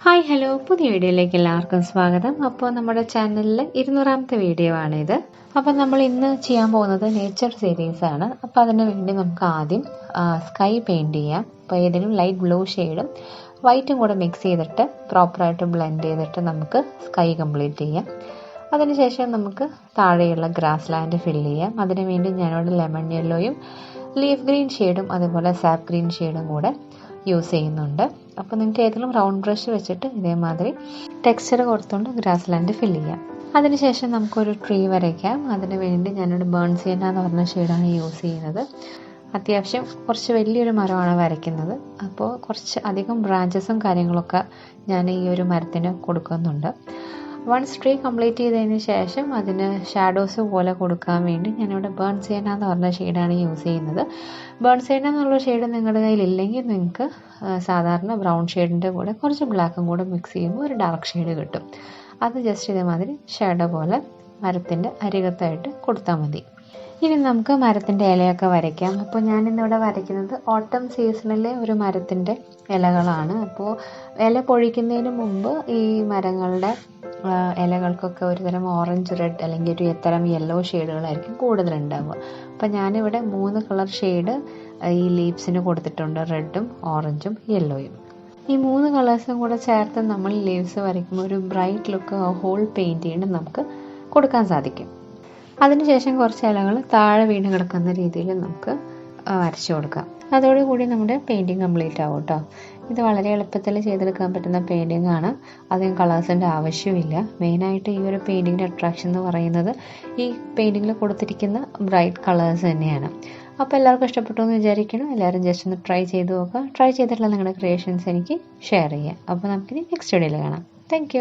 Hi hello, പുതിയ വീഡിയോയിലേക്ക് എല്ലാവർക്കും സ്വാഗതം. അപ്പോൾ നമ്മുടെ ചാനലിൽ 200ാമത്തെ വീഡിയോ ആണിത്. അപ്പോൾ നമ്മൾ ഇന്ന് ചെയ്യാൻ പോകുന്നത് നേച്ചർ സീരീസാണ്. അപ്പോൾ അതിന് വേണ്ടി നമുക്ക് ആദ്യം സ്കൈ പെയിൻറ്റ് ചെയ്യാം. അപ്പോൾ ഏതെങ്കിലും ലൈറ്റ് ബ്ലൂ ഷെയ്ഡും വൈറ്റും കൂടെ മിക്സ് ചെയ്തിട്ട് പ്രോപ്പറായിട്ട് ബ്ലെൻഡ് ചെയ്തിട്ട് നമുക്ക് സ്കൈ കംപ്ലീറ്റ് ചെയ്യാം. അതിനുശേഷം നമുക്ക് താഴെയുള്ള ഗ്രാസ് ലാൻഡ് ഫില്ല് ചെയ്യാം. അതിനു വേണ്ടി ഞാനിവിടെ ലെമൺ യെല്ലോയും ലീഫ് ഗ്രീൻ ഷെയ്ഡും അതുപോലെ സാപ്പ് ഗ്രീൻ ഷെയ്ഡും കൂടെ യൂസ് ചെയ്യുന്നുണ്ട്. അപ്പോൾ നിങ്ങൾക്ക് ഏതെങ്കിലും റൗണ്ട് ബ്രഷ് വെച്ചിട്ട് ഇതേമാതിരി ടെക്സ്ചർ കൊടുത്തുകൊണ്ട് ഗ്രാസ് ലാൻഡ് ഫില്ല് ചെയ്യാം. അതിനുശേഷം നമുക്കൊരു ട്രീ വരയ്ക്കാം. അതിന് വേണ്ടി ഞാനിവിടെ ബേൺസിയന എന്ന് പറഞ്ഞ ഷെയ്ഡാണ് യൂസ് ചെയ്യുന്നത്. അത്യാവശ്യം കുറച്ച് വലിയൊരു മരമാണ് വരയ്ക്കുന്നത്. അപ്പോൾ കുറച്ച് അധികം ബ്രാഞ്ചസും കാര്യങ്ങളൊക്കെ ഞാൻ ഈ ഒരു മരത്തിന് കൊടുക്കുന്നുണ്ട്. വൺസ് ട്രീ കംപ്ലീറ്റ് ചെയ്തതിന് ശേഷം അതിന് ഷാഡോസ് പോലെ കൊടുക്കാൻ വേണ്ടി ഞാനിവിടെ ബേൺസിയന എന്ന് പറഞ്ഞ ഷെയ്ഡാണ് യൂസ് ചെയ്യുന്നത്. ബേൺസിയന എന്നുള്ള ഷെയ്ഡ് നിങ്ങളുടെ കയ്യിലില്ലെങ്കിൽ നിങ്ങൾക്ക് സാധാരണ ബ്രൗൺ ഷെയ്ഡിൻ്റെ കൂടെ കുറച്ച് ബ്ലാക്കും കൂടെ മിക്സ് ചെയ്യുമ്പോൾ ഒരു ഡാർക്ക് ഷെയ്ഡ് കിട്ടും. അത് ജസ്റ്റ് ഇതേമാതിരി ഷാഡോ പോലെ മരത്തിൻ്റെ അരികത്തായിട്ട് കൊടുത്താൽ മതി. ഇനി നമുക്ക് മരത്തിൻ്റെ ഇലയൊക്കെ വരയ്ക്കാം. അപ്പോൾ ഞാനിന്നിവിടെ വരയ്ക്കുന്നത് ഓട്ടം സീസണിലെ ഒരു മരത്തിൻ്റെ ഇലകളാണ്. അപ്പോൾ ഇല പൊഴിക്കുന്നതിന് മുമ്പ് ഈ മരങ്ങളുടെ ഇലകൾക്കൊക്കെ ഒരുതരം ഓറഞ്ച്, റെഡ് അല്ലെങ്കിൽ ഒരു തരം യെല്ലോ ഷെയ്ഡുകളായിരിക്കും കൂടുതലുണ്ടാവുക. അപ്പോൾ ഞാനിവിടെ 3 കളർ ഷെയ്ഡ് ഈ ലീവ്സിന് കൊടുത്തിട്ടുണ്ട്, റെഡും ഓറഞ്ചും യെല്ലോയും. ഈ 3 കളേഴ്സും കൂടെ ചേർത്ത് നമ്മൾ ലീവ്സ് വരയ്ക്കുമ്പോൾ ഒരു ബ്രൈറ്റ് ലുക്ക് ഹോൾ പെയിൻറ്റിങ്ങിന് നമുക്ക് കൊടുക്കാൻ സാധിക്കും. അതിനുശേഷം കുറച്ച് ഇലകൾ താഴെ വീണ് കിടക്കുന്ന രീതിയിൽ നമുക്ക് വരച്ചു കൊടുക്കാം. അതോടുകൂടി നമ്മുടെ പെയിൻറ്റിങ് കംപ്ലീറ്റ് ആവും കേട്ടോ. ഇത് വളരെ എളുപ്പത്തിൽ ചെയ്തെടുക്കാൻ പറ്റുന്ന പെയിൻറ്റിംഗ് ആണ്. അധികം കളേഴ്സിൻ്റെ ആവശ്യമില്ല. മെയിനായിട്ട് ഈ ഒരു പെയിൻറ്റിങ്ങിൻ്റെ അട്രാക്ഷൻ എന്ന് പറയുന്നത് ഈ പെയിൻറ്റിങ്ങിൽ കൊടുത്തിരിക്കുന്ന ബ്രൈറ്റ് കളേഴ്സ് തന്നെയാണ്. അപ്പോൾ എല്ലാവർക്കും ഇഷ്ടപ്പെട്ടു എന്ന് വിചാരിക്കണം. എല്ലാവരും ജസ്റ്റ് ഒന്ന് ട്രൈ ചെയ്ത് നോക്കുക. ട്രൈ ചെയ്തിട്ടുള്ള നിങ്ങളുടെ ക്രിയേഷൻസ് എനിക്ക് ഷെയർ ചെയ്യുക. അപ്പോൾ നമുക്കിനി നെക്സ്റ്റ് വീഡിയോയിൽ കാണാം. താങ്ക്